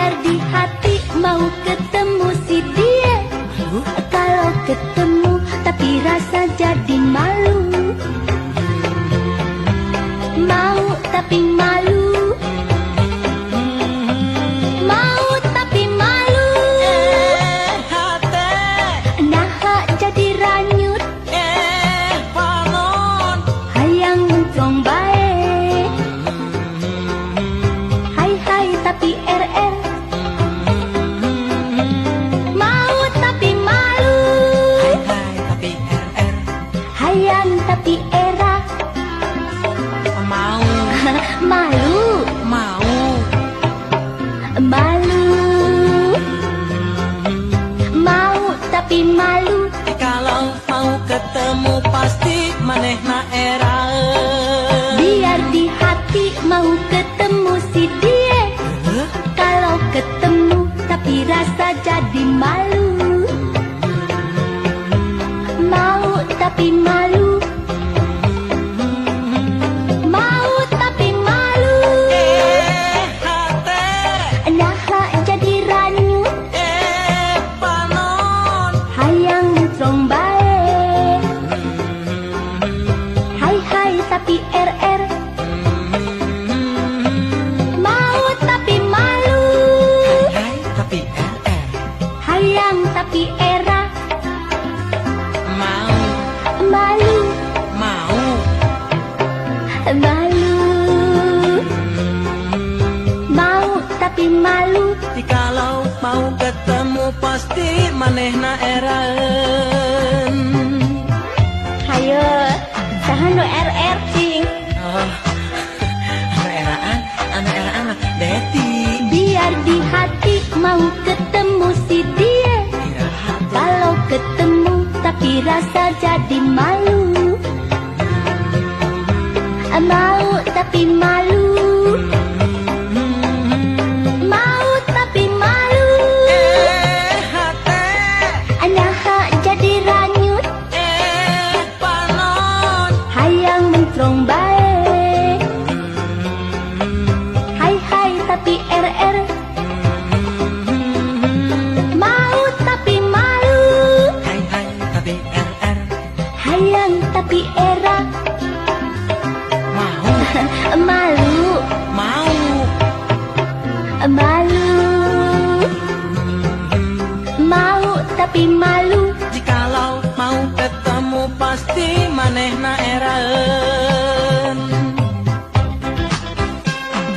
Biar di hati mau ketemu si dia. Kalau ketemu tapi rasa jadi malu. Mau tapi malu. Mau tapi malu. Nah jadi ranyut. Hayang untung baik. Hai hai tapi RR. Mau tapi malu. Hai tapi RR. Hayang tapi era. Mau. Malu. Mau. Malu. Mau tapi malu. Kalau mau ketemu pasti manehna eraeun. Biar di hati mau ketemu si dia. Kalau ketemu tapi rasa jadi malu. Mau tapi malu. Mau tapi malu. Hate. Nah jadi ranyut. Panon. Hayang trong bae. Hai hai tapi RR. Mau tapi malu. Hai tapi RR. Hayang tapi era. Mau. Malu. Mau. Malu. Mau tapi malu. Jikalau mau ketemu pasti manehna eraeun. Hayo. Saha nu RR cing. Oh. Anu eraan mah Deti. Biar di hati mau ketemu si dia. Kalau ketemu tapi rasa jadi malu. Mau tapi malu. Mau tapi malu. Hate. Nah jadi ranyut. Panon. Hayang mentrong bae. Hai hai tapi RR. Mau tapi malu. Hai hai tapi RR. Hayang tapi era. Mau. Malu. Mau. Malu. Mau tapi malu. Jikalau mau ketemu pasti manehna eraeun.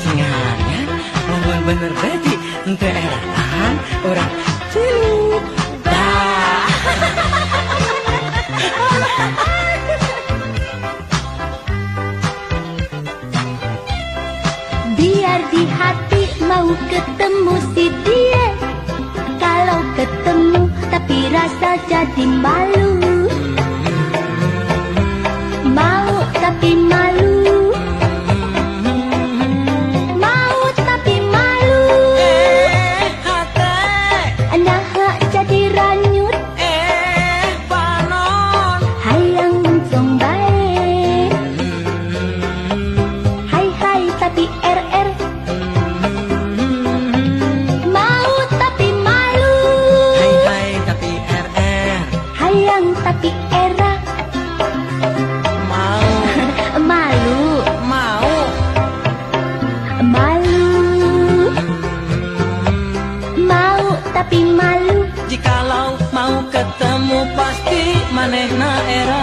Cingarannya ngomong bener Deti. Ente eraan orang cilu. Dah. Biar di hati mau ketemu si dia. Kalau ketemu tapi rasa jadi malu. Mau tapi malu. Mau tapi malu. Hate. Nah jadi ranyut. Panon. Hayang untung bae. Hai hai tapi RR. Mau tapi malu. Hai hai tapi RR. Hayang tapi era. Mau. Malu. Mau. Malu. Mau tapi malu. Jikalau mau ketemu pasti manehna era